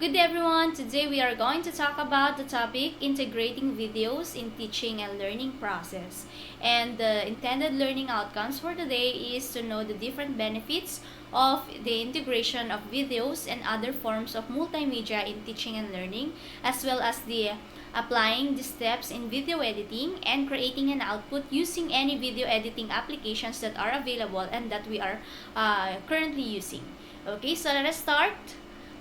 Good day everyone! Today we are going to talk about the topic integrating videos in teaching and learning process. And the intended learning outcomes for today is to know the different benefits of the integration of videos and other forms of multimedia in teaching and learning, as well as the applying the steps in video editing and creating an output using any video editing applications that are available and that we are currently using. Okay, so let us start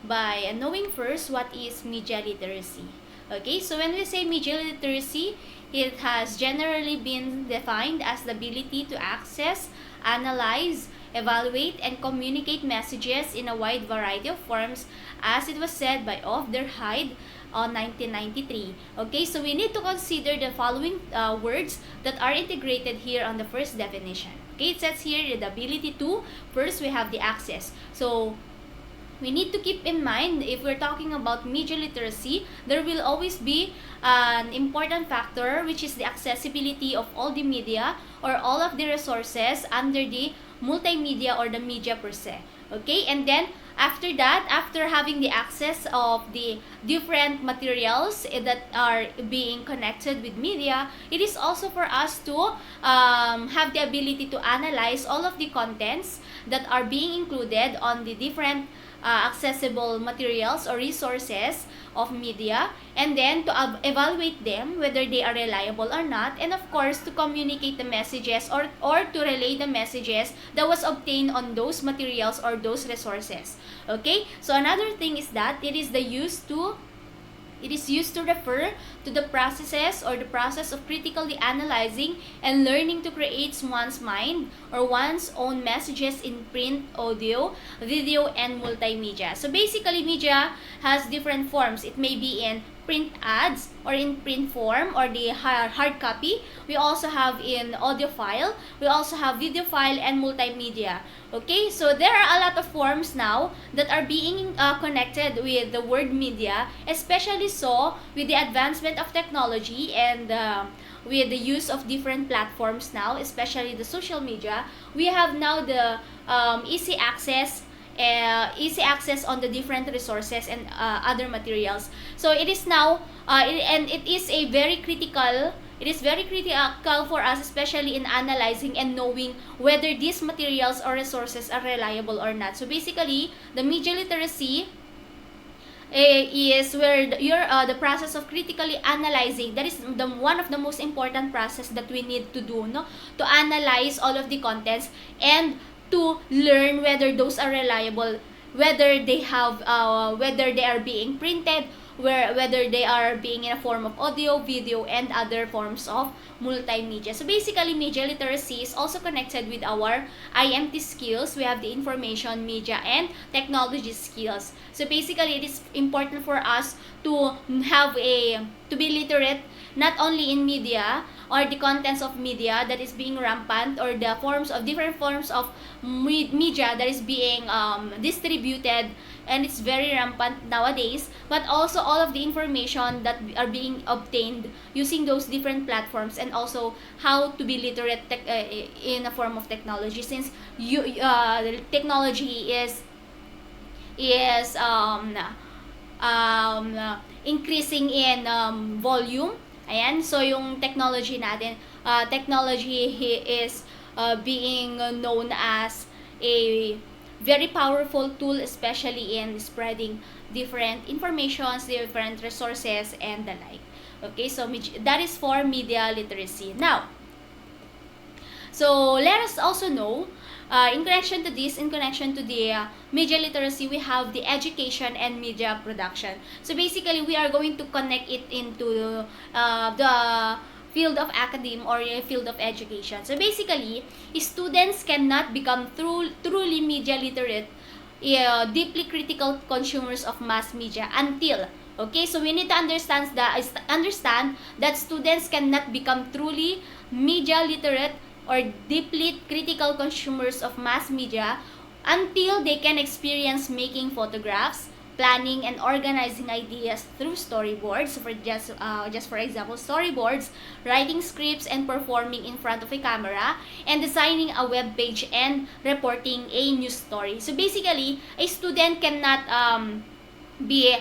by knowing first what is media literacy. Okay, so when we say media literacy, it has generally been defined as the ability to access, analyze, evaluate, and communicate messages in a wide variety of forms, as it was said by Of der Heide on 1993. Okay, so we need to consider the following words that are integrated here on the first definition. Okay, it says here the ability to, first we have the access. So we need to keep in mind, if we're talking about media literacy, there will always be an important factor, which is the accessibility of all the media or all of the resources under the multimedia or the media per se. Okay, and then after that, after having the access of the different materials that are being connected with media, it is also for us to have the ability to analyze all of the contents that are being included on the different accessible materials or resources of media, and then to evaluate them whether they are reliable or not, and of course to communicate the messages or to relay the messages that was obtained on those materials or those resources. Okay, so another thing is that it is used to refer to the processes or the process of critically analyzing and learning to create one's mind or one's own messages in print, audio, video, and multimedia. So basically, media has different forms. It may be in print ads or in print form or the hard copy. We also have in audio file. We also have video file and multimedia. Okay, so there are a lot of forms now that are being connected with the word media, especially so with the advancement of technology and with the use of different platforms now, especially the social media. We have now the easy access on the different resources and other materials. So it is now it is very critical for us, especially in analyzing and knowing whether these materials or resources are reliable or not. So basically, the media literacy is where the process of critically analyzing, that is the one of the most important process that we need to do, no, to analyze all of the contents and to learn whether those are reliable, whether they have whether they are being printed, whether they are being in a form of audio, video, and other forms of multimedia. So basically, media literacy is also connected with our IMT skills. We have the information, media, and technology skills. So basically, it is important for us to be literate not only in media or the contents of media that is being rampant, or the different forms of media that is being distributed, and it's very rampant nowadays, but also all of the information that are being obtained using those different platforms, and also how to be literate in a form of technology, since technology is increasing in volume. Ayan, so yung technology natin, technology is being known as a very powerful tool, especially in spreading different informations, different resources, and the like. Okay, so that is for media literacy. Now, so let us also know, in connection to the media literacy, we have the education and media production. So basically, we are going to connect it into the field of academe or field of education. So basically, students cannot become truly media literate, deeply critical consumers of mass media until, okay, so we need to understand that students cannot become truly media literate or deeply critical consumers of mass media until they can experience making photographs, planning and organizing ideas through storyboards. So for just for example, storyboards, writing scripts and performing in front of a camera, and designing a web page and reporting a news story. So basically, a student cannot be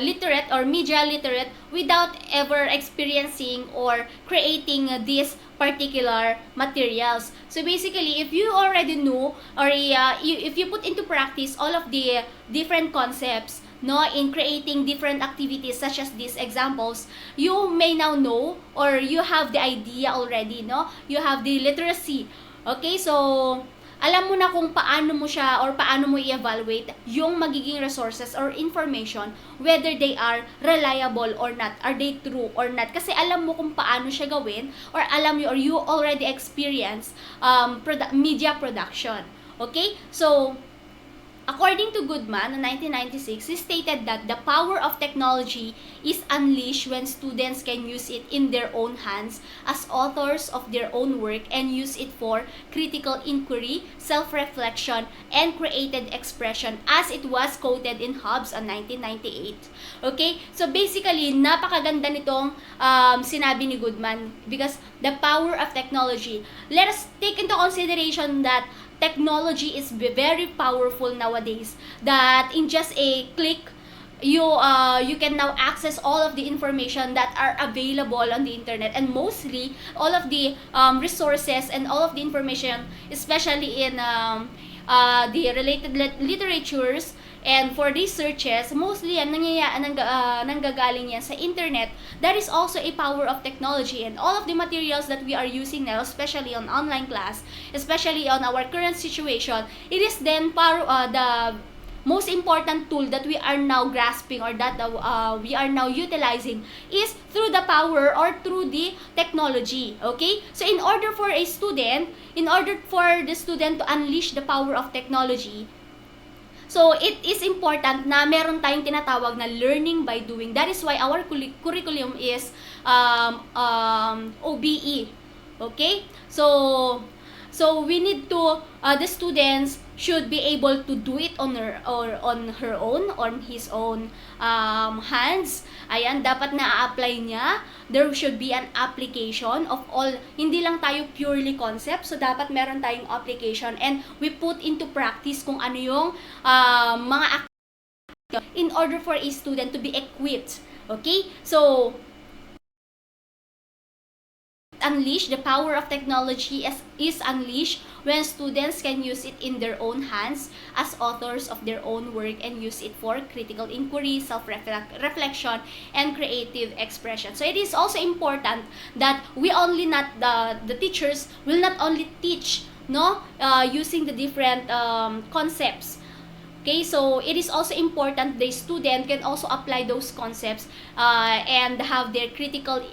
literate or media literate without ever experiencing or creating these particular materials. So basically, if you already know or if you put into practice all of the different concepts, no, in creating different activities such as these examples, you may now know or you have the idea already, no, you have the literacy. Okay, so alam mo na kung paano mo siya or paano mo i-evaluate yung magiging resources or information, whether they are reliable or not, are they true or not, kasi alam mo kung paano siya gawin, or alam mo or you already experience media production. Okay, so according to Goodman in 1996, he stated that the power of technology is unleashed when students can use it in their own hands as authors of their own work and use it for critical inquiry, self-reflection, and creative expression, as it was quoted in Hobbes in 1998. Okay? So basically, napakaganda nitong sinabi ni Goodman because the power of technology. Let us take into consideration that technology is very powerful nowadays, that in just a click you can now access all of the information that are available on the internet, and mostly all of the resources and all of the information, especially in the related literatures and for researches, mostly yan nanggagaling yan sa internet. That is also a power of technology, and all of the materials that we are using now, especially on online class, especially on our current situation, it is then the most important tool that we are now grasping or that we are now utilizing is through the power or through the technology. Okay, so in order for the student to unleash the power of technology, so it is important na meron tayong tinatawag na learning by doing. That is why our curriculum is OBE. Okay, so we need to the students should be able to do it on her own, on his own hands. Ayan, dapat na-apply niya. There should be an application of all, hindi lang tayo purely concept. So dapat meron tayong application and we put into practice kung ano yung mga in order for a student to be equipped. Okay, so unleash the power of technology is unleashed when students can use it in their own hands as authors of their own work and use it for critical inquiry, self-reflection, and creative expression. So it is also important that we only not the teachers will not only teach using the different concepts. Okay, so it is also important the student can also apply those concepts and have their critical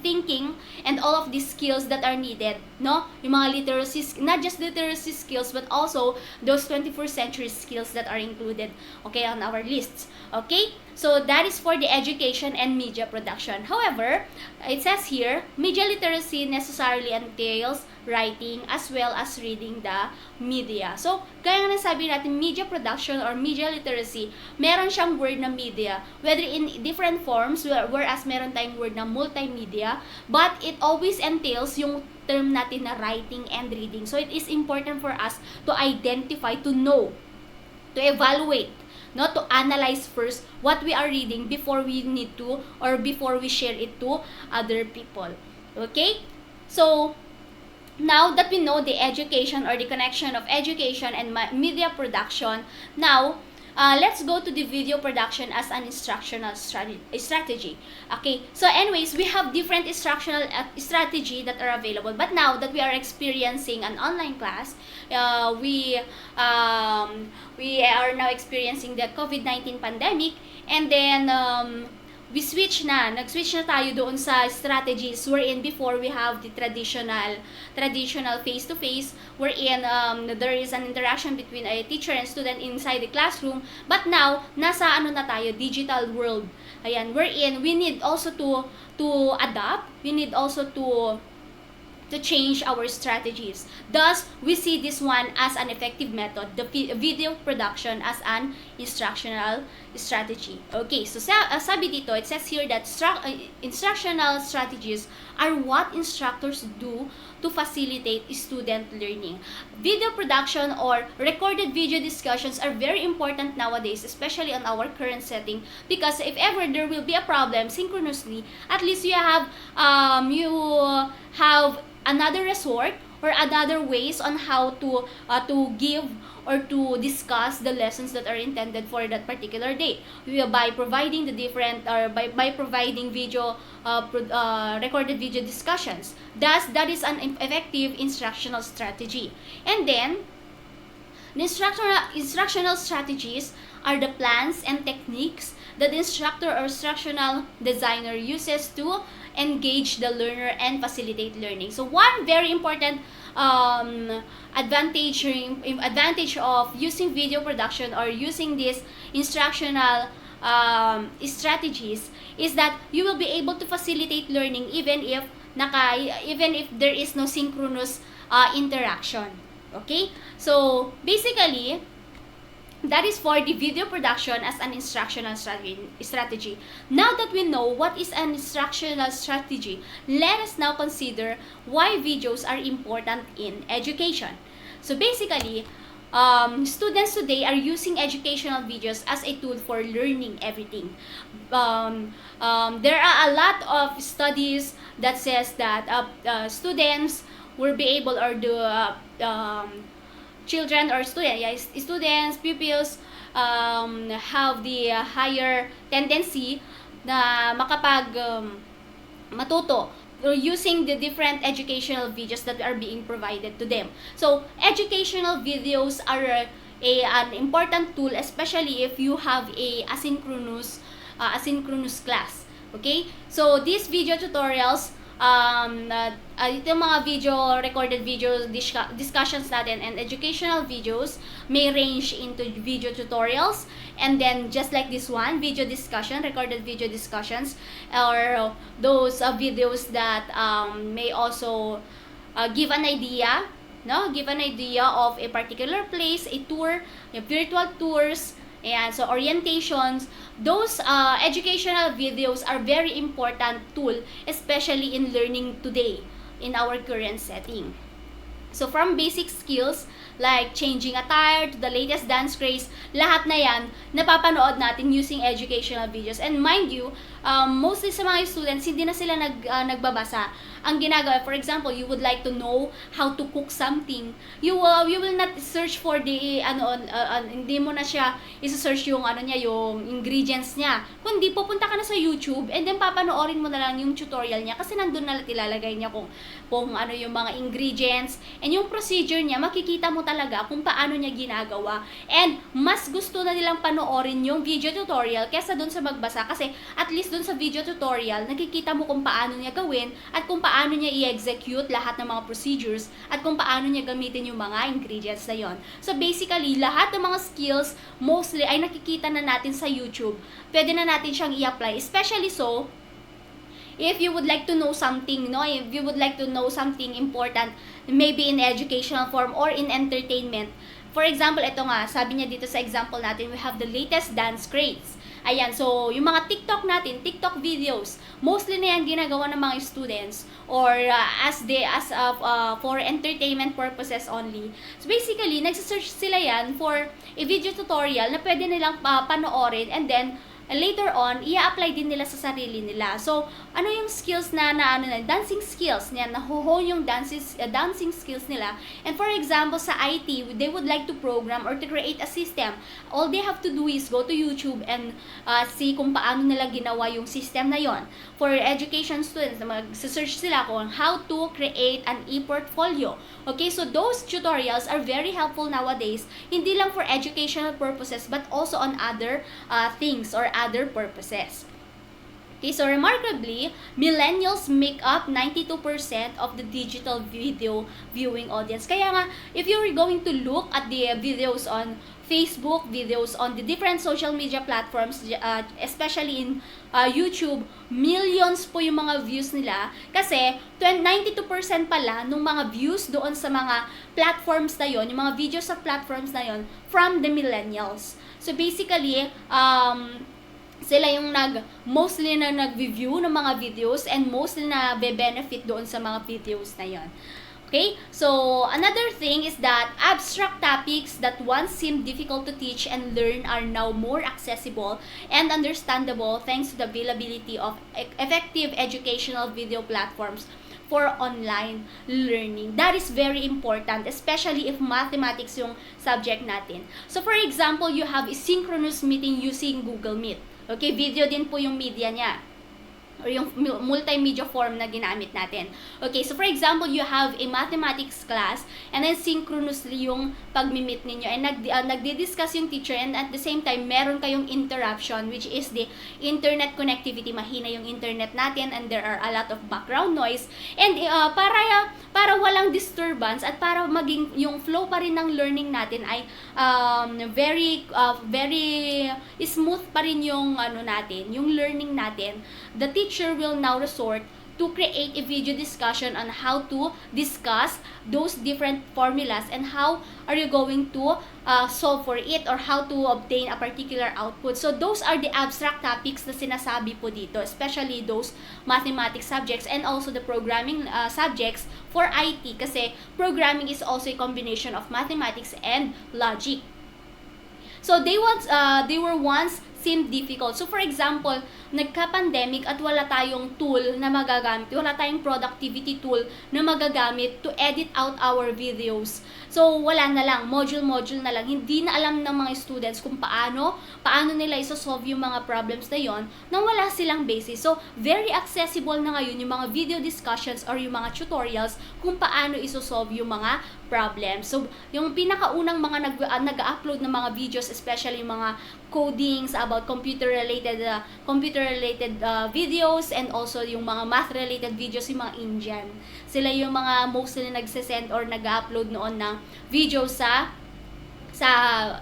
thinking and all of these skills that are needed, no? Yung mga literacy, not just literacy skills, but also those 21st century skills that are included, okay, on our lists. Okay, so that is for the education and media production. However, it says here, media literacy necessarily entails writing as well as reading the media. So, kaya nga nasabi natin, media production or media literacy, meron siyang word na media, whether in different forms, whereas meron tayong word na multimedia, but it always entails yung term natin na writing and reading. So, it is important for us to identify, to know, to evaluate, no, to analyze first what we are reading before we need to or before we share it to other people. Okay? So, now that we know the education or the connection of education and media production, now let's go to the video production as an instructional strategy. Okay, so anyways, we have different instructional strategy that are available, but now that we are experiencing an online class, we are now experiencing the COVID-19 pandemic, and then nag-switch na tayo doon sa strategies wherein before we have the traditional face-to-face wherein there is an interaction between a teacher and student inside the classroom, but now nasa na tayo, digital world. Ayan, wherein we need also to adapt, we need also to to change our strategies. Thus, we see this one as an effective method, the video production as an instructional strategy. Okay, so sabi dito, it says here that instructional strategies are what instructors do to facilitate student learning. Video production or recorded video discussions are very important nowadays, especially on our current setting, because if ever there will be a problem synchronously, at least you have another resort or another ways on how to give or to discuss the lessons that are intended for that particular day by providing the different or by providing video recorded video discussions. Thus, that is an effective instructional strategy. And then the instructional strategies are the plans and techniques that the instructor or instructional designer uses to engage the learner and facilitate learning. So one very important advantage of using video production or using these instructional strategies is that you will be able to facilitate learning even if there is no synchronous interaction. Okay, so basically that is for the video production as an instructional strategy. Now that we know what is an instructional strategy, let us now consider why videos are important in education. So basically, students today are using educational videos as a tool for learning everything. There are a lot of studies that says that students will be able, or children or students, pupils have the higher tendency na matuto or using the different educational videos that are being provided to them. So educational videos are an important tool, especially if you have a asynchronous class. Okay, so these video tutorials, itong mga recorded video discussions natin and educational videos may range into video tutorials, and then just like this one, video discussion, recorded video discussions, or those videos that may also give an idea of a particular place, a tour, virtual tours, and so orientations. Those educational videos are very important tool, especially in learning today in our current setting. So from basic skills like changing attire to the latest dance craze, lahat na yan napapanood natin using educational videos. And mind you, mostly sa mga students, hindi na sila nagbabasa. Ang ginagawa, for example, you would like to know how to cook something, you will not search for the hindi mo na siya isa-search yung yung ingredients niya, kundi pupunta ka na sa YouTube and then papanoorin mo na lang yung tutorial niya, kasi nandun na ilalagay niya kung ano yung mga ingredients and yung procedure niya. Makikita mo talaga kung paano niya ginagawa, and mas gusto na nilang panoorin yung video tutorial kesa dun sa magbasa, kasi at least dun sa video tutorial nakikita mo kung paano niya gawin at kung paano niya i-execute lahat ng mga procedures at kung paano niya gamitin yung mga ingredients na yon. So basically, lahat ng mga skills mostly ay nakikita na natin sa YouTube. Pwede na natin siyang i-apply, especially so if you would like to know something, if you would like to know something important, maybe in educational form or in entertainment. For example, ito nga, sabi niya dito sa example natin, we have the latest dance craze. Ayan, so yung mga TikTok natin, TikTok videos, mostly na yan ginagawa ng mga students or for entertainment purposes only. So basically, nagsisearch sila yan for a video tutorial na pwede nilang panoorin, and then later on, i-apply din nila sa sarili nila. So, ano yung skills dancing skills niya, nahuhon yung dancing skills nila. And for example, sa IT, they would like to program or to create a system. All they have to do is go to YouTube and see kung paano nila ginawa yung system na yon. For education students, mag-search sila kung how to create an e-portfolio. Okay, so those tutorials are very helpful nowadays, hindi lang for educational purposes but also on other things or other purposes. Okay, so remarkably, millennials make up 92% of the digital video viewing audience. Kaya nga, if you're going to look at the videos on Facebook, videos on the different social media platforms, especially in YouTube, millions po yung mga views nila. Kasi 92% pala nung mga views doon sa mga platforms na yon, yung mga videos sa platforms na yon, from the millennials. So basically, sila yung mostly na nag-review ng mga videos and mostly na be-benefit doon sa mga videos na yon. Okay? So, another thing is that abstract topics that once seemed difficult to teach and learn are now more accessible and understandable thanks to the availability of effective educational video platforms for online learning. That is very important, especially if mathematics yung subject natin. So, for example, you have a synchronous meeting using Google Meet. Okay, video din po yung media niya or yung multimedia form na ginamit natin. Okay, so for example, you have a mathematics class and then synchronously yung pag-meet ninyo and nagdi-discuss yung teacher and at the same time, meron kayong interruption which is the internet connectivity. Mahina yung internet natin and there are a lot of background noise and para walang disturbance at para maging yung flow pa rin ng learning natin ay very smooth pa rin yung natin, yung learning natin. The teacher will now resort to create a video discussion on how to discuss those different formulas and how are you going to solve for it or how to obtain a particular output. So those are the abstract topics na sinasabi po dito, especially those mathematics subjects and also the programming subjects for IT kasi programming is also a combination of mathematics and logic. So they were once seemed difficult. So for example, nagka-pandemic at wala tayong tool na magagamit, wala tayong productivity tool na magagamit to edit out our videos. So wala na lang, module na lang. Hindi na alam ng mga students kung paano nila isosolve yung mga problems na yon nang wala silang basis. So very accessible na ngayon yung mga video discussions or yung mga tutorials kung paano isosolve yung mga problems. So yung pinakaunang mga nag-upload ng mga videos, especially yung mga codings about computer related videos and also yung mga math related videos, yung mga Indian. Sila yung mga mostly nagsesend or nag-upload noon ng video sa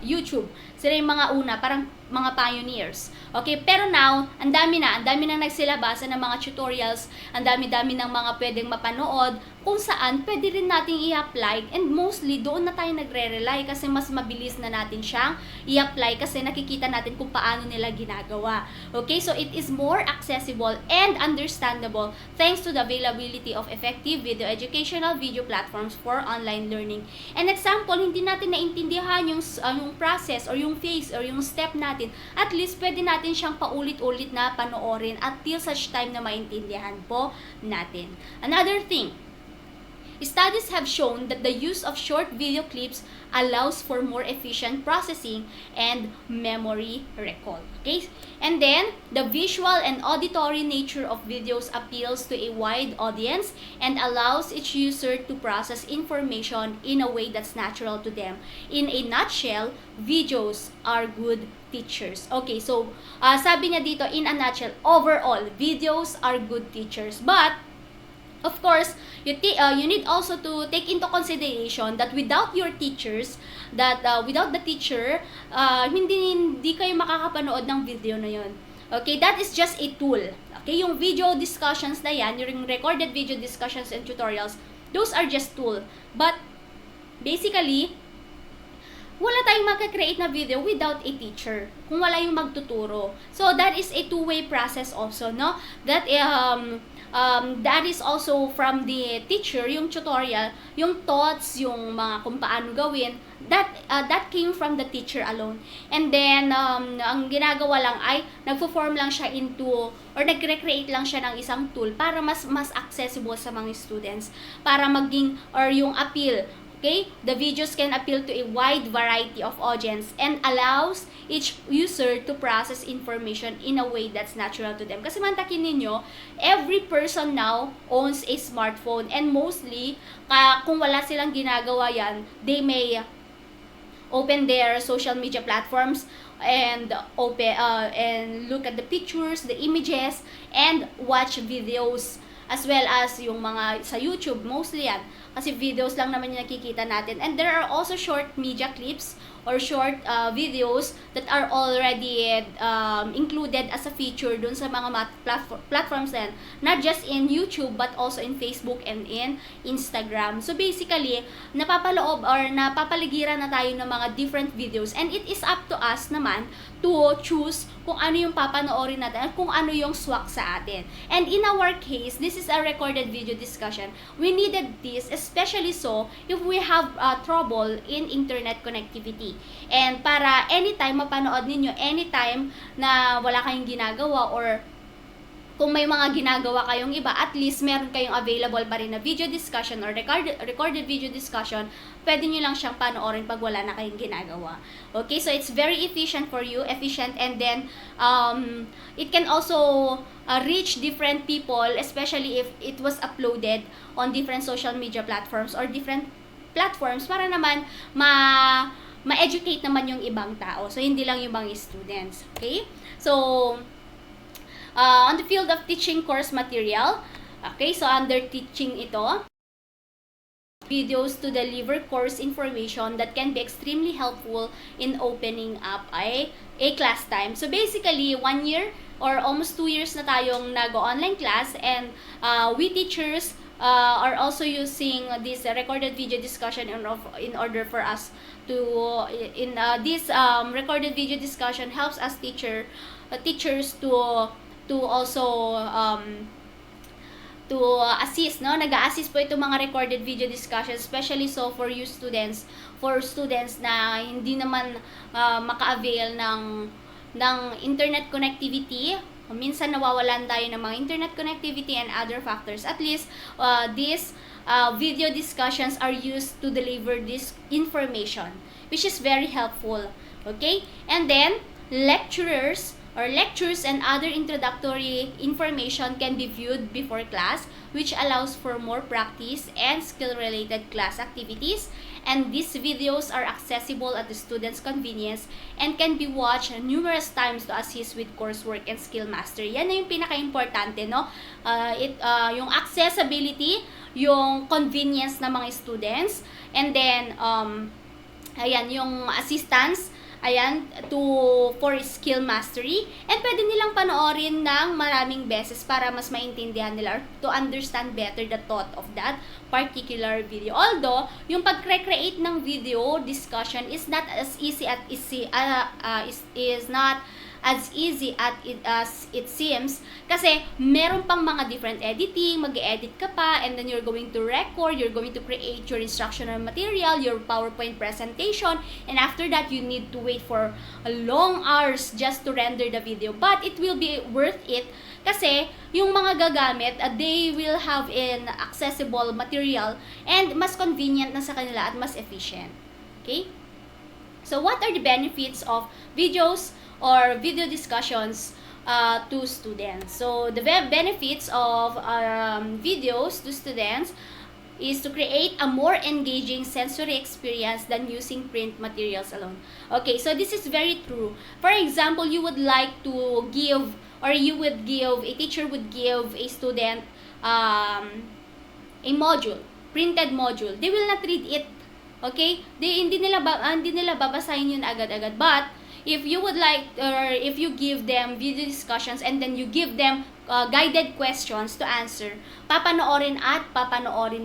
YouTube. Sila yung mga una, parang mga pioneers. Okay, pero now, ang dami na nagsilabasan ng mga tutorials, ang dami-dami ng mga pwedeng mapanood, kung saan pwede rin nating i-apply and mostly doon na tayo nagre-rely kasi mas mabilis na natin siyang i-apply kasi nakikita natin kung paano nila ginagawa. Okay, so it is more accessible and understandable thanks to the availability of effective educational video platforms for online learning. An example, hindi natin naintindihan yung process or yung phase or yung step natin, at least pwede natin siyang paulit-ulit na panoorin until such time na maintindihan po natin. Another thing, studies have shown that the use of short video clips allows for more efficient processing and memory recall. Okay? And then, the visual and auditory nature of videos appeals to a wide audience and allows each user to process information in a way that's natural to them. In a nutshell, videos are good teachers. Okay, so sabi niya dito, in a nutshell, overall, videos are good teachers. But of course, you need also to take into consideration that without your teachers, without the teacher, hindi kayo makakapanood ng video na yon. Okay, that is just a tool. Okay, yung video discussions na yan, yung recorded video discussions and tutorials, those are just tool. But basically, wala tayong makakreate na video without a teacher kung wala yung magtuturo. So that is a two-way process also, no? That is also from the teacher, yung tutorial, yung thoughts, yung mga kung paano gawin, that came from the teacher alone. And then ang ginagawa lang ay nagfo-form lang siya into or nagre-create lang siya ng isang tool para mas accessible sa mga students, para maging or yung appeal. Okay? The videos can appeal to a wide variety of audience and allows each user to process information in a way that's natural to them. Kasi mantakin ninyo, every person now owns a smartphone and mostly, kung wala silang ginagawa yan, they may open their social media platforms and open and look at the pictures, the images, and watch videos as well as yung mga sa YouTube, mostly yan. Kasi videos lang naman yung nakikita natin. And there are also short media clips or short videos that are already included as a feature dun sa mga platforms din. Not just in YouTube, but also in Facebook and in Instagram. So basically, napapaloob or napapaligiran na tayo ng mga different videos. And it is up to us naman to choose kung ano yung papanoorin natin at kung ano yung swak sa atin. And in our case, this is a recorded video discussion. We needed this, especially so if we have trouble in internet connectivity. And para anytime mapanood ninyo, anytime na wala kayong ginagawa or kung may mga ginagawa kayong iba, at least meron kayong available pa rin na video discussion or recorded video discussion, pwede nyo lang siyang panoorin pag wala na kayong ginagawa. Okay, so it's very efficient for you, and then it can also reach different people, especially if it was uploaded on different social media platforms or different platforms para naman ma-educate naman yung ibang tao. So, hindi lang yung mga students. Okay? So, on the field of teaching course material, okay, so under teaching ito, videos to deliver course information that can be extremely helpful in opening up a class time. So basically, 1 year or almost 2 years na tayong nag-online class, and we teachers are also using this recorded video discussion in order for us to this recorded video discussion helps us teachers to also to assist, no? Nag-a-assist po itong mga recorded video discussions, especially so for you students, na hindi naman maka-avail ng internet connectivity. Minsan nawawalan tayo ng mga internet connectivity and other factors. At least these video discussions are used to deliver this information, which is very helpful. Okay? And then lectures and other introductory information can be viewed before class, which allows for more practice and skill-related class activities. And these videos are accessible at the student's convenience and can be watched numerous times to assist with coursework and skill mastery. Yan na yung pinaka-importante, no? Yung accessibility, yung convenience ng mga students, and then, ayan, yung assistance, ayan, for skill mastery. And pwede nilang panoorin ng maraming beses para mas maintindihan nila or to understand better the thought of that particular video. Although, yung pag-create ng video discussion is not as easy as it seems, kasi meron pang mga different editing, mag-edit ka pa, and then you're going to record, you're going to create your instructional material, your PowerPoint presentation, and after that, you need to wait for long hours just to render the video. But it will be worth it kasi yung mga gagamit, they will have an accessible material and mas convenient na sa kanila at mas efficient. Okay? So, what are the benefits of videos or video discussions to students? So, the benefits of videos to students is to create a more engaging sensory experience than using print materials alone. Okay, so this is very true. For example, you would like to give, or a teacher would give a student a module, printed module. They will not read it. Okay? Hindi nila babasahin yun agad-agad. But if you would like, or if you give them video discussions and then you give them guided questions to answer, papanoorin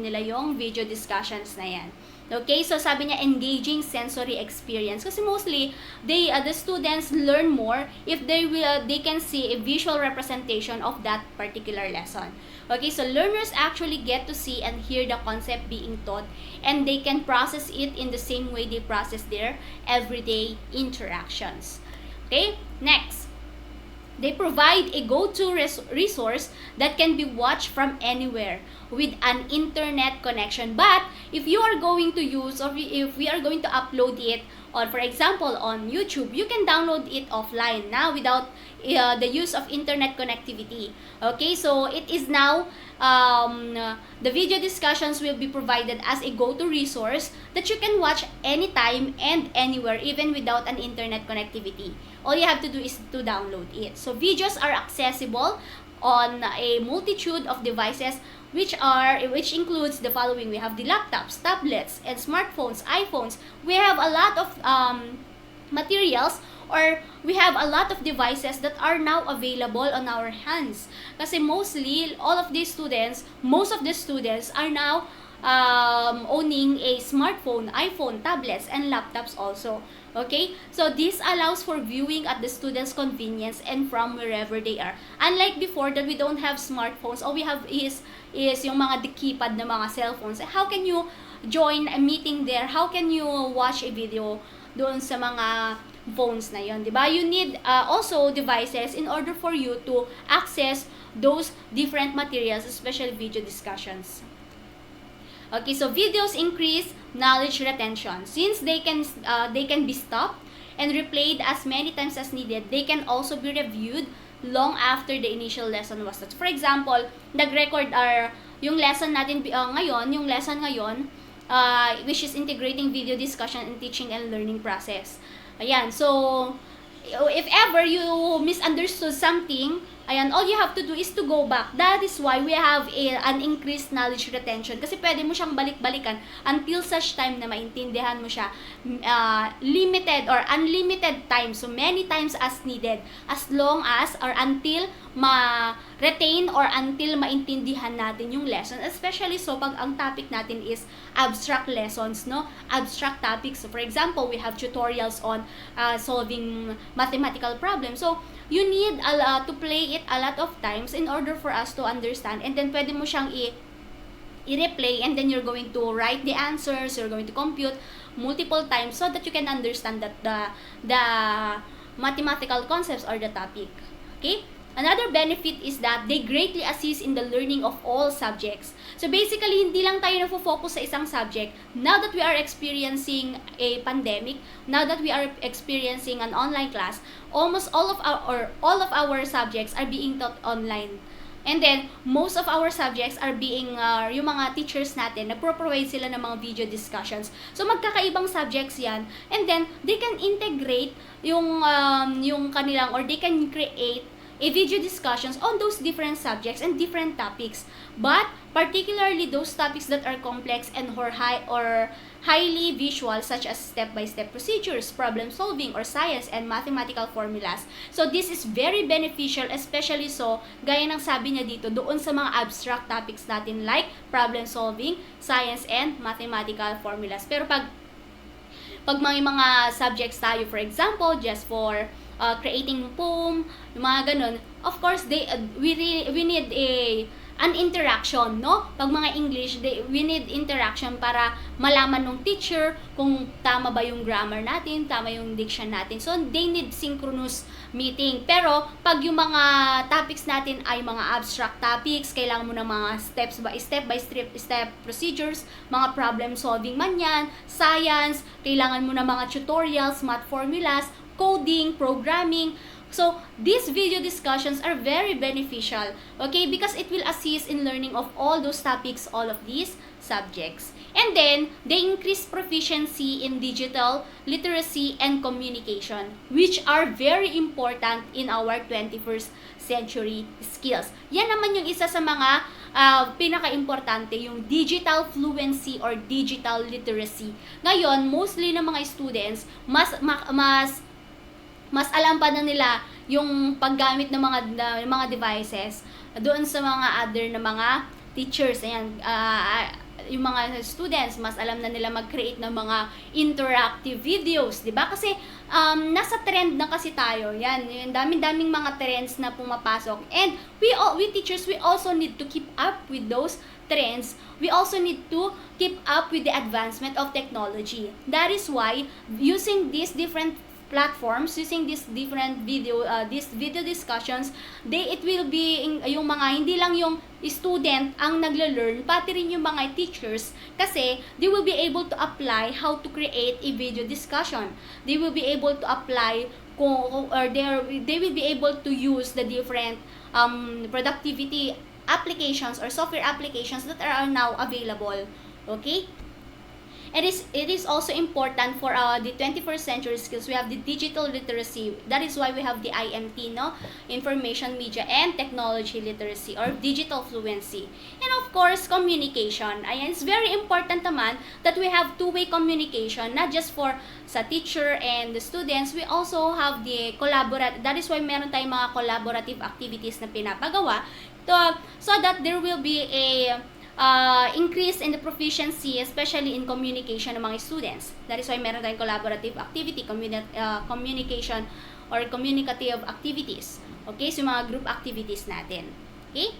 nila yung video discussions na yan. Okay, so sabi niya engaging sensory experience, kasi mostly the students learn more if they can see a visual representation of that particular lesson. Okay, so learners actually get to see and hear the concept being taught, and they can process it in the same way they process their everyday interactions. Okay, next. They provide a go-to resource that can be watched from anywhere with an internet connection. But if you are going to use, or if we are going to upload it or for example on YouTube, you can download it offline now without the use of internet connectivity. Okay, so it is now the video discussions will be provided as a go-to resource that you can watch anytime and anywhere, even without an internet connectivity. All you have to do is to download it. So videos are accessible on a multitude of devices, which includes the following. We have the laptops, tablets, and smartphones, iPhones. We have a lot of materials, or we have a lot of devices that are now available on our hands. Kasi mostly, most of the students are now owning a smartphone, iPhone, tablets, and laptops also. Okay? So this allows for viewing at the students' convenience and from wherever they are. Unlike before that we don't have smartphones, all we have is yung mga keypad na mga cellphones. How can you join a meeting there? How can you watch a video doon sa mga phones na yon, di ba? You need also devices in order for you to access those different materials, especially video discussions. Okay, so videos increase knowledge retention. Since they can be stopped and replayed as many times as needed, they can also be reviewed long after the initial lesson was taught. For example, nag-record yung lesson natin ngayon, which is integrating video discussion in teaching and learning process. Ayan, so if ever you misunderstood something, ayan, all you have to do is to go back. That is why we have an increased knowledge retention. Kasi pwede mo siyang balik-balikan until such time na maintindihan mo siya. Limited or unlimited time. So, many times as needed. As long as or until ma-retain or until maintindihan natin yung lesson. Especially so pag ang topic natin is abstract lessons, no? Abstract topics. So, for example, we have tutorials on solving mathematical problems. So, you need to play it a lot of times in order for us to understand, and then pwede mo siyang i-replay, and then you're going to write the answers, you're going to compute multiple times so that you can understand that the mathematical concepts or the topic. Okay? Another benefit is that they greatly assist in the learning of all subjects. So basically, hindi lang tayo nafo-focus sa isang subject. Now that we are experiencing a pandemic, now that we are experiencing an online class, almost all of our subjects are being taught online. And then, most of our subjects are being, yung mga teachers natin, nagpro-provide sila ng mga video discussions. So, magkakaibang subjects yan. And then, they can integrate yung kanilang, or they can create a video discussions on those different subjects and different topics. But, particularly those topics that are complex and highly visual, such as step-by-step procedures, problem solving, or science and mathematical formulas. So, this is very beneficial, especially so, gaya ng sabi niya dito, doon sa mga abstract topics natin like problem solving, science, and mathematical formulas. Pero pag may mga subjects tayo, for example, just for creating poem, yung mga ganun, of course, we need an interaction, no? Pag mga English, we need interaction para malaman ng teacher kung tama ba yung grammar natin, tama yung diction natin. So, they need synchronous meeting. Pero, pag yung mga topics natin ay mga abstract topics, kailangan mo ng mga step by step procedures, mga problem solving man yan, science, kailangan mo ng mga tutorials, math formulas, coding, programming. So, these video discussions are very beneficial, okay, because it will assist in learning of all those topics, all of these subjects. And then, they increase proficiency in digital literacy and communication, which are very important in our 21st century skills. Yan naman yung isa sa mga pinaka-importante, yung digital fluency or digital literacy. Ngayon, mostly ng mga students, mas alam pa na nila yung paggamit ng mga devices doon sa mga other na mga teachers. Ayan, yung mga students, mas alam na nila mag-create ng mga interactive videos, di ba? Kasi nasa trend na kasi tayo. Yan, yung daming mga trends na pumapasok. And we teachers, we also need to keep up with those trends. We also need to keep up with the advancement of technology. That is why using these different platforms, using these different these video discussions, it will be yung mga hindi lang yung student ang nagle-learn, pati rin yung mga teachers, kasi they will be able to apply how to create a video discussion. They will be able to apply or they will be able to use the different productivity applications or software applications that are now available. Okay? It is also important for the 21st century skills. We have the digital literacy. That is why we have the IMT, no? Information Media and Technology Literacy or digital fluency. And of course, communication. Ayan, it's very important naman that we have two-way communication, not just for sa teacher and the students. We also have the that is why meron tayong mga collaborative activities na pinapagawa so that there will be a increase in the proficiency, especially in communication ng mga students. That is why meron tayong collaborative activity, communication or communicative activities. Okay, so mga group activities natin. Okay?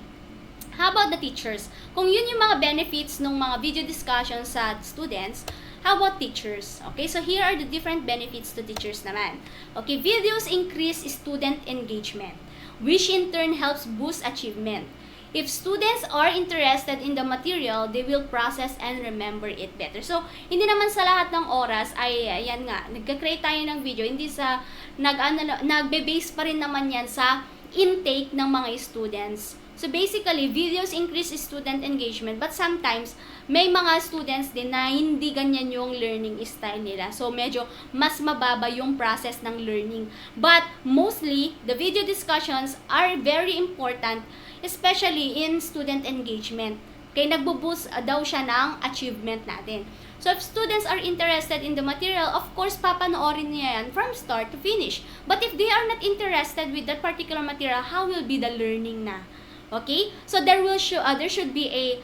How about the teachers? Kung yun yung mga benefits ng mga video discussions sa students, how about teachers? Okay, so here are the different benefits to teachers naman. Okay, videos increase student engagement, which in turn helps boost achievement. If students are interested in the material, they will process and remember it better. So, hindi naman sa lahat ng oras ay, ayan nga, nagka-create tayo ng video, hindi sa, nagbe-base pa rin naman yan sa intake ng mga students. So, basically, videos increase student engagement, but sometimes, may mga students din na hindi ganyan yung learning style nila. So, medyo mas mababa yung process ng learning. But, mostly, the video discussions are very important, especially in student engagement. Kaya nagbo-boost daw siya ng achievement natin. So, if students are interested in the material, of course, papanoorin niya yan from start to finish. But if they are not interested with that particular material, how will be the learning na? Okay? So, there should be a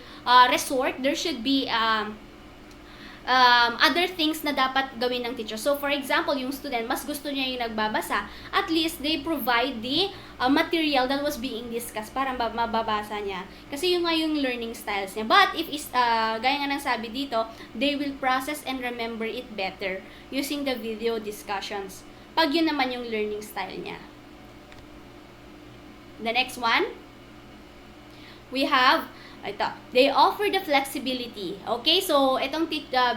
resort, there should be other things na dapat gawin ng teacher. So, for example, yung student, mas gusto niya yung nagbabasa, at least they provide the material that was being discussed para mababasa niya. Kasi yung nga yung learning styles niya. But, if gaya nga ng sabi dito, they will process and remember it better using the video discussions. Pag yun naman yung learning style niya. The next one, we have ito, they offer the flexibility. Okay, so itong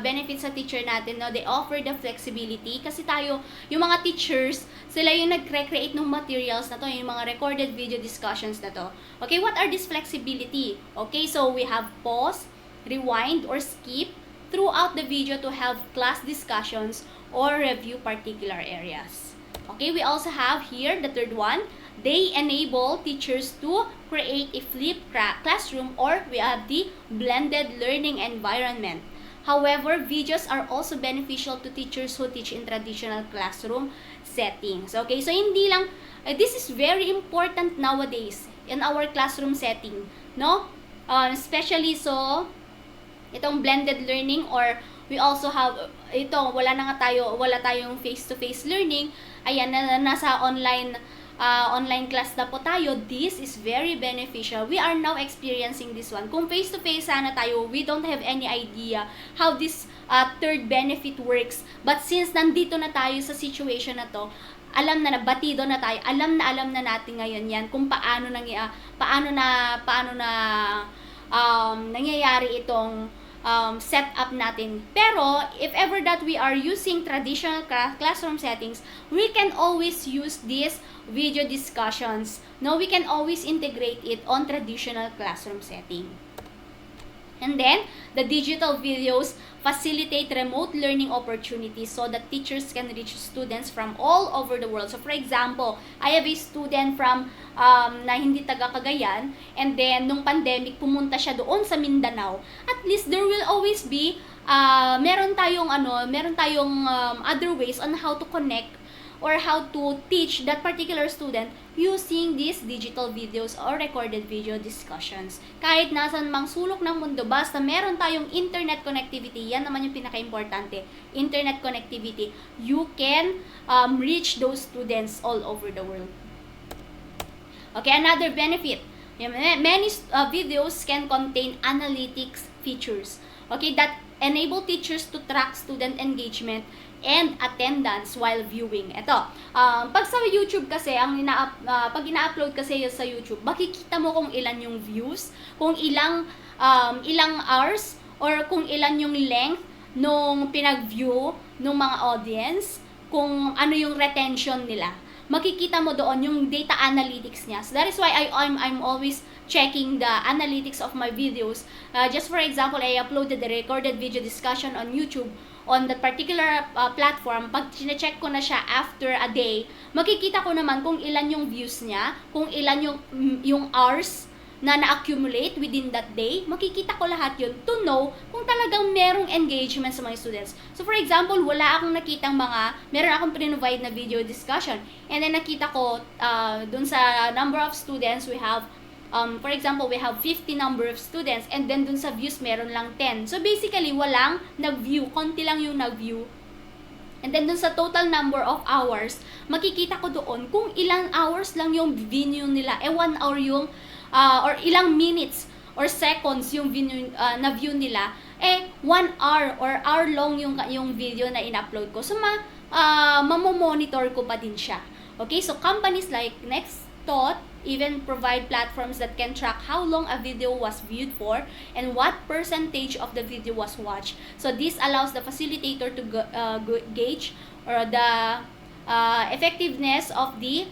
benefits sa teacher natin, no, they offer the flexibility kasi tayo, yung mga teachers, sila yung nag-create ng materials na to, yung mga recorded video discussions na to. Okay, what are this flexibility? Okay, so we have pause, rewind, or skip throughout the video to help class discussions or review particular areas. Okay, we also have here the third one. They enable teachers to create a flipped classroom, or we have the blended learning environment. However, videos are also beneficial to teachers who teach in traditional classroom settings. Okay, so hindi lang, this is very important nowadays in our classroom setting, no? Especially so, itong blended learning, or we also have, wala tayong face-to-face learning, ayan, nasa online class na po tayo. This is very beneficial. We are now experiencing this one. Kung face-to-face sana tayo, we don't have any idea how this third benefit works. But since nandito na tayo sa situation na to, batido na tayo, alam na natin ngayon yan kung paano nangyayari itong setup natin. Pero, if ever that we are using traditional classroom settings, we can always use these video discussions. No, we can always integrate it on traditional classroom setting. And then, the digital videos facilitate remote learning opportunities so that teachers can reach students from all over the world. So, for example, I have a student from na hindi taga Cagayan, and then, nung pandemic, pumunta siya doon sa Mindanao. At least, there will always be, meron tayong other ways on how to connect or how to teach that particular student using these digital videos or recorded video discussions. Kahit nasan mang sulok ng mundo, basta meron tayong internet connectivity, yan naman yung pinaka-importante, internet connectivity, you can reach those students all over the world. Okay, another benefit, many videos can contain analytics features. Okay, that enable teachers to track student engagement and attendance while viewing. Ito, pag sa YouTube kasi, pag ina-upload kasi sa YouTube, makikita mo kung ilan yung views, kung ilang hours, or kung ilan yung length nung pinag-view ng mga audience, kung ano yung retention nila. Makikita mo doon yung data analytics niya. So that is why I'm always checking the analytics of my videos. Just for example, I uploaded the recorded video discussion on YouTube on that particular platform. Pag chine-check ko na siya after a day, makikita ko naman kung ilan yung views niya, kung ilan yung hours na na-accumulate within that day. Makikita ko lahat yun to know kung talagang merong engagement sa mga students. So for example, wala akong nakitang meron akong provide na video discussion, and then nakita ko dun sa number of students we have, for example, we have 50 number of students, and then dun sa views meron lang 10. So basically, walang nag-view, konti lang yung nag-view. And then dun sa total number of hours, makikita ko doon kung ilang hours lang yung video nila. 1 hour yung or ilang minutes or seconds yung na view nila, 1 hour or hour long yung video na in-upload ko. So mamomonitor ko pa din siya. Okay, so companies like Nextthought even provide platforms that can track how long a video was viewed for and what percentage of the video was watched. So this allows the facilitator to gauge or the effectiveness of the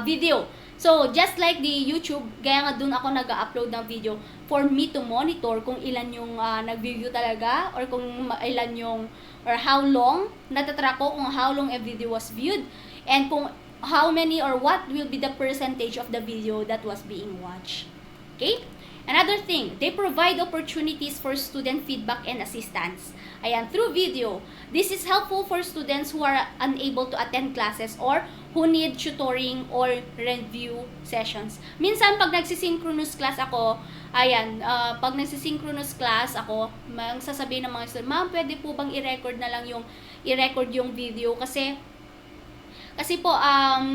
video. So, just like the YouTube, kaya nga dun ako nag-upload ng video for me to monitor kung ilan yung nag-view talaga, or kung ilan yung, or how long, natatrack ko kung how long a video was viewed, and kung how many or what will be the percentage of the video that was being watched. Okay? Another thing, they provide opportunities for student feedback and assistance. Ayan, through video. This is helpful for students who are unable to attend classes or who need tutoring or review sessions. Minsan, pag nagsisynchronous class ako, pag nagsisynchronous class ako, sasabihin ng mga students, ma'am, pwede po bang i-record yung video kasi po,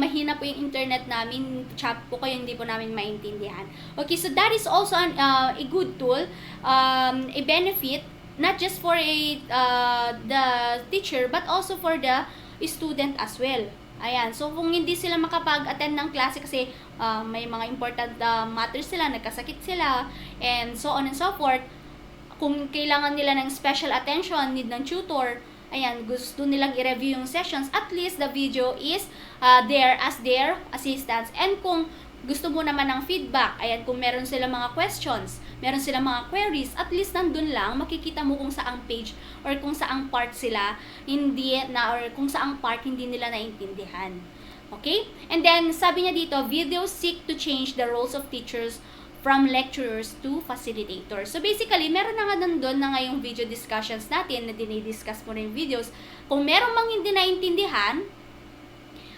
mahina po yung internet namin, chat po kayo, hindi po namin maintindihan. Okay, so that is also a good tool, a benefit, not just for the teacher, but also for the student as well. Ayan, so kung hindi sila makapag-attend ng klase kasi may mga important matters sila, nagkasakit sila, and so on and so forth, kung kailangan nila ng special attention, need ng tutor, ayan, gusto nilang i-review yung sessions, at least the video is there as their assistance. And kung gusto mo naman ng feedback, ayan, kung meron sila mga questions, meron sila mga queries, at least nandun lang, makikita mo kung saang page or kung saang part sila or kung saang part hindi nila naintindihan. Okay? And then, sabi niya dito, videos seek to change the roles of teachers from lecturers to facilitators. So basically, meron na nga nandun na nga yung video discussions natin na dinidiscuss mo na yung videos. Kung meron mang hindi naintindihan,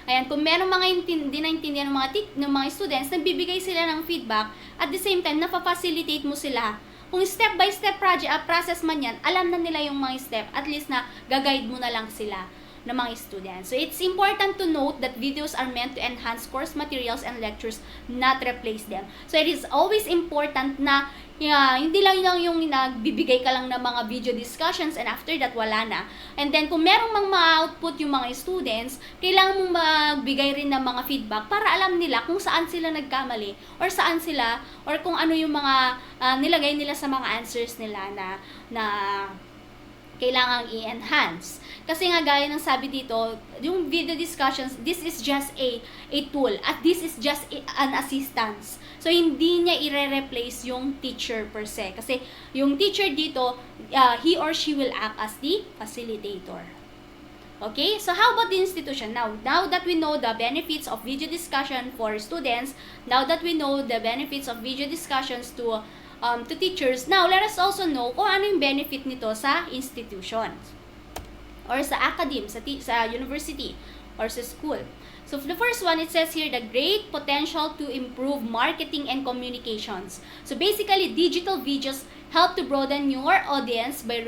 ayan, kung meron mga hindi naintindihan ng mga students, nagbibigay sila ng feedback, at the same time, napafacilitate mo sila. Kung step-by-step process man yan, alam na nila yung mga step, at least na gag-guide mo na lang sila ng mga students. So, it's important to note that videos are meant to enhance course materials and lectures, not replace them. So, it is always important na hindi lang yung nagbibigay ka lang ng mga video discussions and after that, wala na. And then, kung merong ma-output yung mga students, kailangan mong magbigay rin ng mga feedback para alam nila kung saan sila nagkamali or saan sila, or kung ano yung mga nilagay nila sa mga answers nila na kailangang i-enhance. Kasi nga gaya ng sabi dito, yung video discussions, this is just a tool at this is just an assistance. So hindi niya i-replace yung teacher per se. Kasi yung teacher dito, he or she will act as the facilitator. Okay? So how about the institution? Now that we know the benefits of video discussion for students, now that we know the benefits of video discussions to teachers, now let us also know kung ano yung benefit nito sa institutions or sa academe, sa university or sa school. So the first one, it says here, the great potential to improve marketing and communications. So basically, digital videos help to broaden your audience by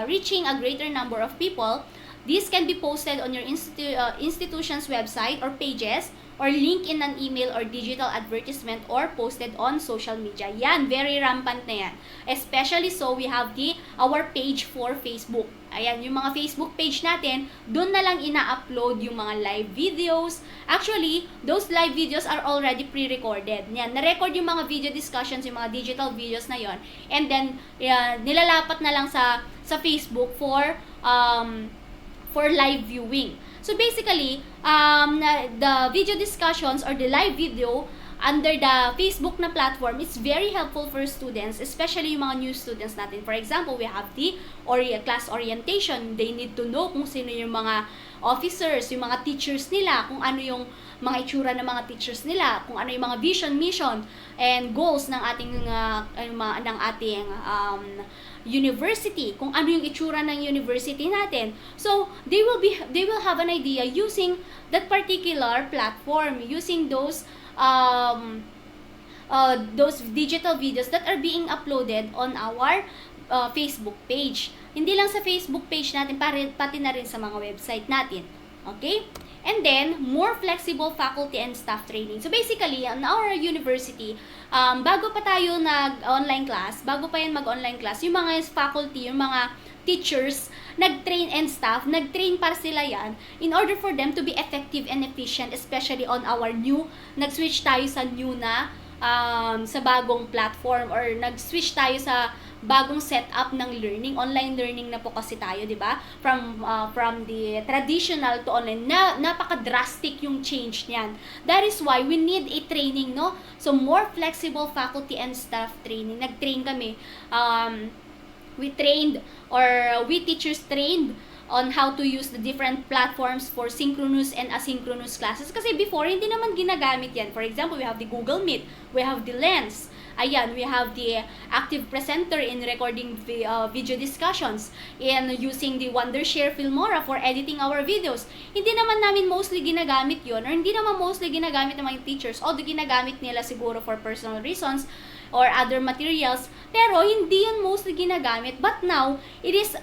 reaching a greater number of people. These can be posted on your institution's website or pages or link in an email or digital advertisement or posted on social media. Yan, very rampant na yan. Especially so, we have our page for Facebook. Ayan, yung mga Facebook page natin, doon na lang ina-upload yung mga live videos. Actually, those live videos are already pre-recorded. Yan, na-record yung mga video discussions, yung mga digital videos na yon. And then, nilalapat na lang sa Facebook for live viewing. So basically, the video discussions or the live video under the Facebook na platform is very helpful for students, especially yung mga new students natin. For example, we have the class orientation. They need to know kung sino yung mga officers, yung mga teachers nila, kung ano yung mga itsura ng mga teachers nila, kung ano yung mga vision, mission, and goals ng ating university, kung ano yung itsura ng university natin. So they will have an idea using that particular platform, using those digital videos that are being uploaded on our Facebook page. Hindi lang sa Facebook page natin, pati na rin sa mga website natin. Okay? And then, more flexible faculty and staff training. So basically, in our university, bago pa tayo nag-online class, bago pa yan mag-online class, yung mga faculty, yung mga teachers, nag-train and staff, nag-train para sila yan in order for them to be effective and efficient, especially on our new, nag-switch tayo sa new na, sa bagong platform, or nag-switch tayo sa bagong setup ng learning. Online learning na po kasi tayo, di ba? From the traditional to online, napaka-drastic yung change niyan. That is why we need a training, no? So, more flexible faculty and staff training. Nag-train kami. We teachers trained on how to use the different platforms for synchronous and asynchronous classes. Kasi before, hindi naman ginagamit yan. For example, we have the Google Meet, we have the Lens, ayan, we have the active presenter in recording video discussions, and using the Wondershare Filmora for editing our videos. Hindi naman namin mostly ginagamit yon, or hindi naman mostly ginagamit ng mga teachers, although ginagamit nila siguro for personal reasons or other materials, pero hindi yun mostly ginagamit. But now, it is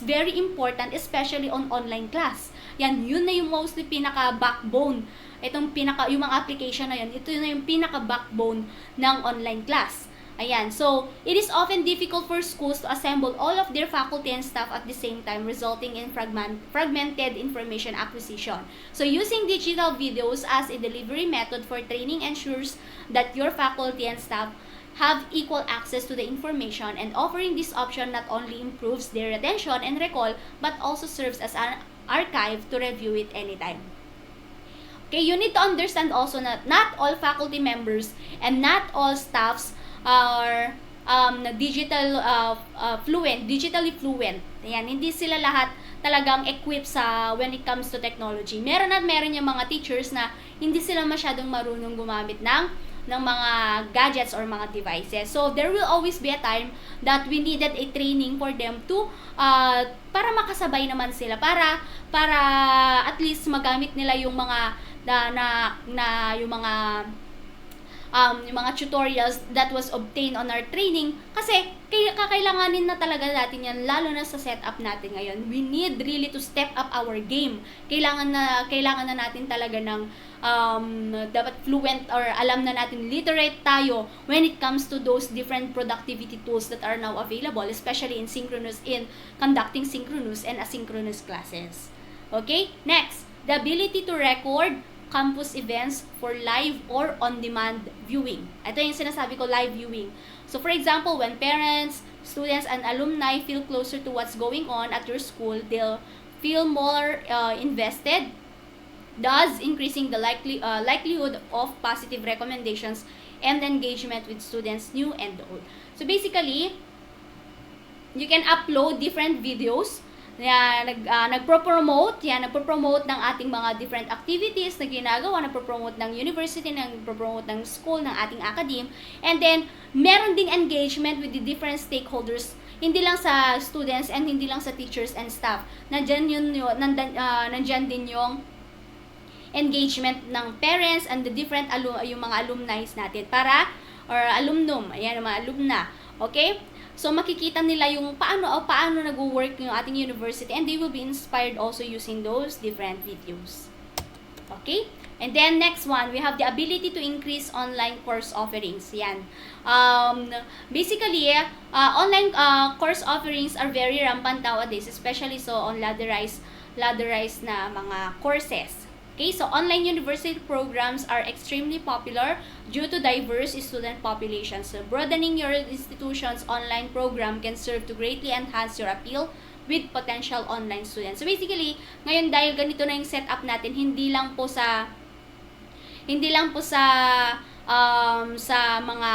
very important, especially on online class. Yan, yun na yung mostly pinaka-backbone. Yung mga application na yun, ito na yung pinaka-backbone ng online class. Ayan, so, it is often difficult for schools to assemble all of their faculty and staff at the same time, resulting in fragmented information acquisition. So, using digital videos as a delivery method for training ensures that your faculty and staff have equal access to the information, and offering this option not only improves their retention and recall, but also serves as an archive to review it anytime. Okay, you need to understand also that not all faculty members and not all staffs are digitally fluent. Ayan, hindi sila lahat talagang equipped when it comes to technology. Meron yung mga teachers na hindi sila masyadong marunong gumamit ng mga gadgets or mga devices. So, there will always be a time that we needed a training for them to para makasabay naman sila, para at least magamit nila yung mga yung mga tutorials that was obtained on our training, kasi kakailanganin na talaga natin yan, lalo na sa setup natin ngayon. We need really to step up our game. Kailangan na natin talaga ng dapat fluent, or alam na natin, literate tayo when it comes to those different productivity tools that are now available, especially in conducting synchronous and asynchronous classes. Okay? Next, the ability to record campus events for live or on-demand viewing. Ito yung sinasabi ko, live viewing. So, for example, when parents, students, and alumni feel closer to what's going on at your school, they'll feel more invested, thus increasing the likelihood of positive recommendations and engagement with students, new and old. So, basically, you can upload different videos na nagpo-promote ng ating mga different activities na ginagawa, nagpo-promote ng university, nagpo-promote ng school, ng ating academe, and then meron ding engagement with the different stakeholders, hindi lang sa students and hindi lang sa teachers and staff. Nandiyan din yung engagement ng parents and the different yung mga alumni natin or alumnum, ayan, mga alumna. Okay? So, makikita nila yung paano nag-work yung ating university, and they will be inspired also using those different videos. Okay? And then next one, we have the ability to increase online course offerings. Yan. Basically, online course offerings are very rampant nowadays, especially so on ladderized na mga courses. Okay, so online university programs are extremely popular due to diverse student populations. So broadening your institution's online program can serve to greatly enhance your appeal with potential online students. So basically, ngayon dahil ganito na yung setup natin, hindi lang po sa mga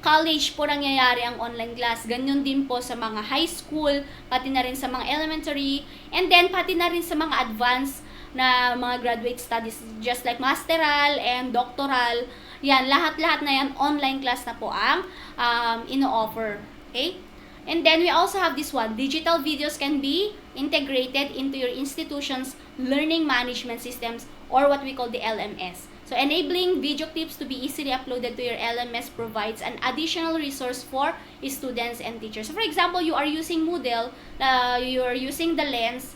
college po nangyayari ang online class. Ganyan din po sa mga high school, pati na rin sa mga elementary, and then pati na rin sa mga advanced na mga graduate studies, just like masteral and doctoral. Yan, lahat-lahat na yan, online class na po ang ino-offer. Okay? And then we also have this one, digital videos can be integrated into your institution's learning management systems, or what we call the LMS. So enabling video clips to be easily uploaded to your LMS provides an additional resource for students and teachers. So for example, you are using Moodle, you are using the Lens,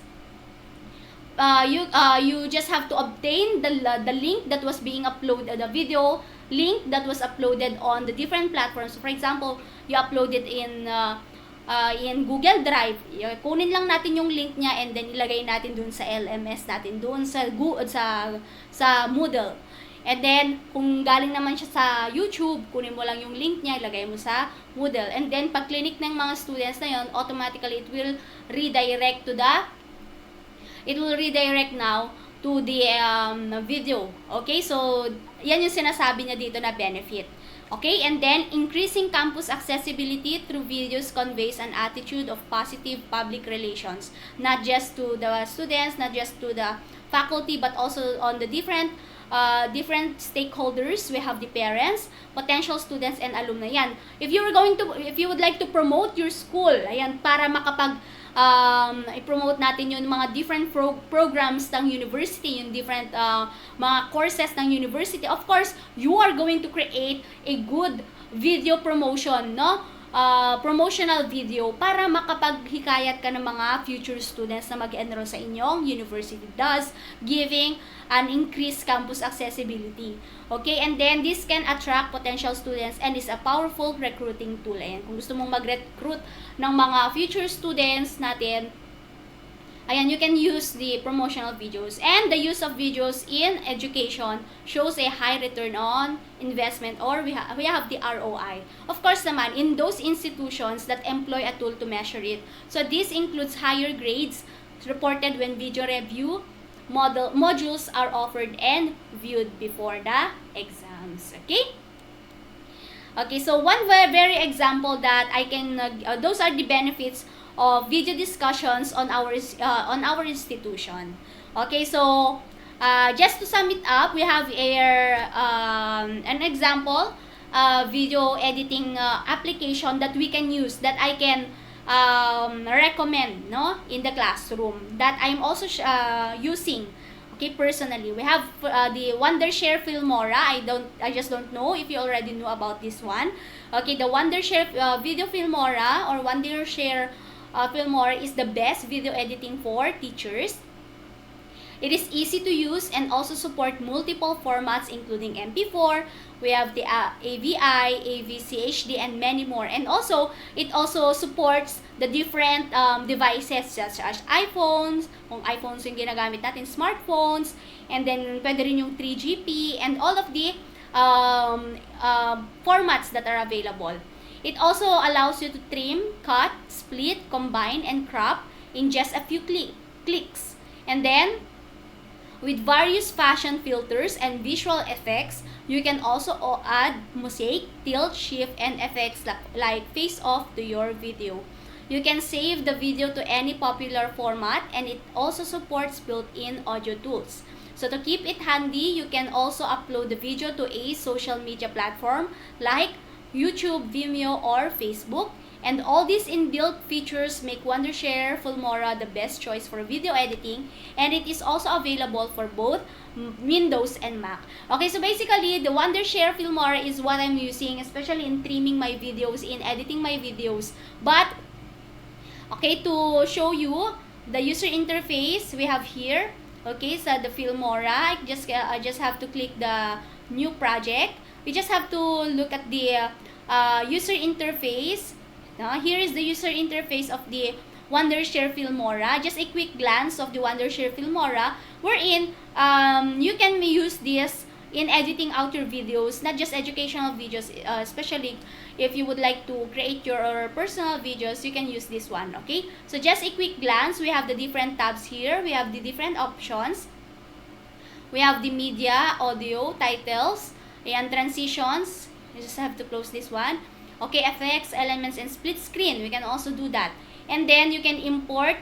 you just have to obtain the link that was being uploaded, the video link that was uploaded on the different platforms. So for example, you upload it in Google Drive, kunin lang natin yung link niya and then ilagay natin dun sa LMS natin, dun sa Moodle. And then, kung galing naman siya sa YouTube, kunin mo lang yung link niya, ilagay mo sa Moodle. And then, pag clinic ng mga students na yon, automatically it will redirect now to the video. Okay, so yan yung sinasabi niya dito na benefit. Okay, and then increasing campus accessibility through videos conveys an attitude of positive public relations, not just to the students, not just to the faculty, but also on the different stakeholders. We have the parents, potential students, and alumni. Yan. If you would like to promote your school, ayan, para makapag i-promote natin yung mga different programs ng university, yung different mga courses ng university. Of course, you are going to create a good video promotion, no? Promotional video para makapaghikayat ka ng mga future students na mag-enroll sa inyong university, thus giving an increased campus accessibility. Okay, and then this can attract potential students and is a powerful recruiting tool. Ayan, kung gusto mong mag-recruit ng mga future students natin, ayan, you can use the promotional videos. And the use of videos in education shows a high return on investment, or we have the ROI. Of course naman, in those institutions that employ a tool to measure it. So this includes higher grades reported when video review modules are offered and viewed before the exams. Okay? Okay, so one very example that I can, those are the benefits of video discussions on our institution. Okay, so just to sum it up, we have here an example video editing application that we can use, that I can recommend, no, in the classroom, that I'm also using. Okay, personally, we have the Wondershare Filmora. I just don't know if you already know about this one. Okay, the Wondershare Video Filmora, or Wondershare Filmora, is the best video editing for teachers. It is easy to use and also support multiple formats including MP4. We have the AVI, AVCHD, and many more. And also, it also supports the different devices such as iPhones, kung iPhones yung ginagamit natin, smartphones, and then pwede rin yung 3GP, and all of the formats that are available. It also allows you to trim, cut, split, combine, and crop in just a few clicks. And then, with various fashion filters and visual effects, you can also add mosaic, tilt, shift, and effects like face-off to your video. You can save the video to any popular format, and it also supports built-in audio tools. So to keep it handy, you can also upload the video to a social media platform like YouTube, Vimeo, or Facebook. And all these inbuilt features make Wondershare Filmora the best choice for video editing, and it is also available for both Windows and Mac. Okay, so basically, the Wondershare Filmora is what I'm using, especially in trimming my videos, in editing my videos. But, okay, to show you the user interface, we have here Okay, so the Filmora, I just have to click the new project. We just have to look at the user interface. Here is the user interface of the Wondershare Filmora. Just a quick glance of the Wondershare Filmora, wherein you can use this in editing out your videos, not just educational videos, especially if you would like to create your personal videos, you can use this one. Okay, so just a quick glance, we have the different tabs here, we have the different options, we have the media, audio, titles, and transitions. You just have to close this one. Okay, effects, elements, and split screen, we can also do that. And then you can import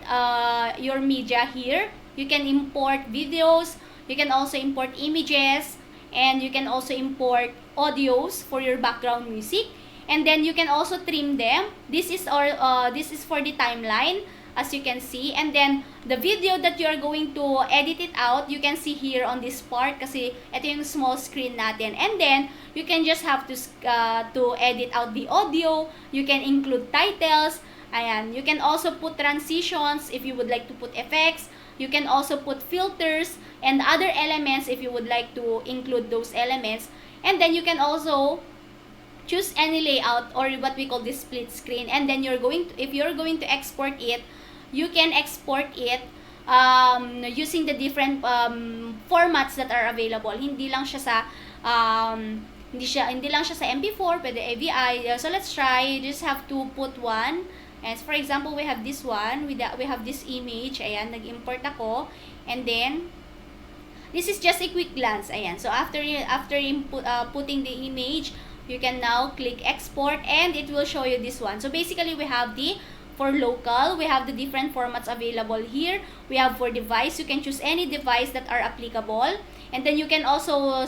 your media here. You can import videos, you can also import images, and you can also import audios for your background music. And then you can also trim them. This is for the timeline, as you can see. And then the video that you are going to edit it out, you can see here on this part kasi ito yung small screen natin. And then you can just have to edit out the audio. You can include titles. Ayan, you can also put transitions if you would like to put effects. You can also put filters and other elements if you would like to include those elements. And then you can also choose any layout or what we call this split screen. And then if you're going to export it, you can export it using the different formats that are available. Hindi lang siya sa MP4, pwede AVI. So let's try. You just have to put one. As for example, we have this one. We have this image. Ayan, nag-import ako. And then this is just a quick glance. Ayan. So after putting the image, you can now click export and it will show you this one. So basically, we have for local, we have the different formats available here. We have for device, you can choose any device that are applicable. And then you can also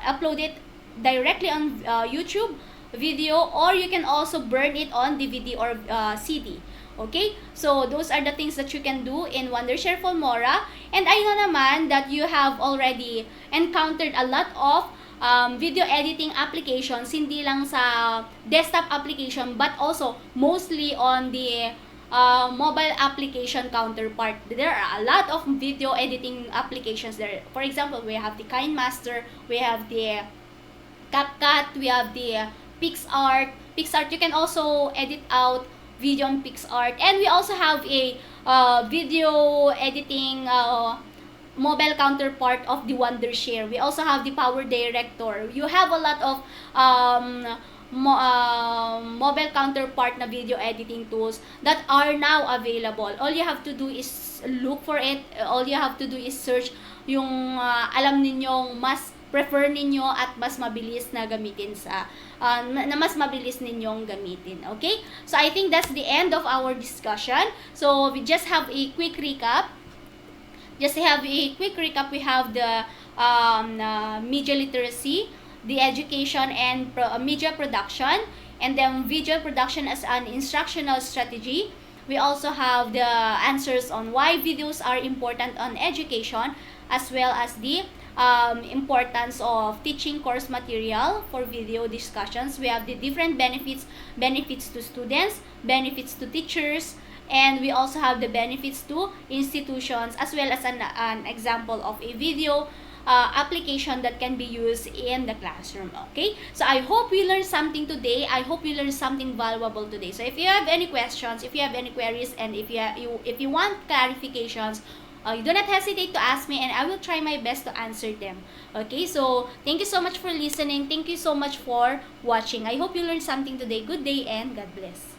upload it directly on YouTube video, or you can also burn it on DVD or CD. Okay? So those are the things that you can do in Wondershare Filmora. And I know naman that you have already encountered a lot of video editing applications, hindi lang sa desktop application, but also mostly on the mobile application counterpart. There are a lot of video editing applications there. For example, we have the KineMaster, we have the CapCut, we have the PixArt. You can also edit out video on PixArt. And we also have a video editing mobile counterpart of the Wondershare. We also have the Power Director. You have a lot of mobile counterpart na video editing tools that are now available. All you have to do is look for it. All you have to do is search yung alam ninyong mas prefer ninyo at mas mabilis na gamitin mas mabilis ninyong gamitin. Okay? So I think that's the end of our discussion. So we just have a quick recap. We have the media literacy, the education and media production, and then video production as an instructional strategy. We also have the answers on why videos are important on education, as well as the importance of teaching course material for video discussions. We have the different benefits to students, benefits to teachers, and we also have the benefits to institutions, as well as an example of a video application that can be used in the classroom. Okay, so I hope you learned something today. I hope you learned something valuable today. So if you have any questions, if you have any queries, and if you want clarifications, you do not hesitate to ask me, and I will try my best to answer them. Okay, so thank you so much for listening. Thank you so much for watching. I hope you learned something today. Good day and God bless.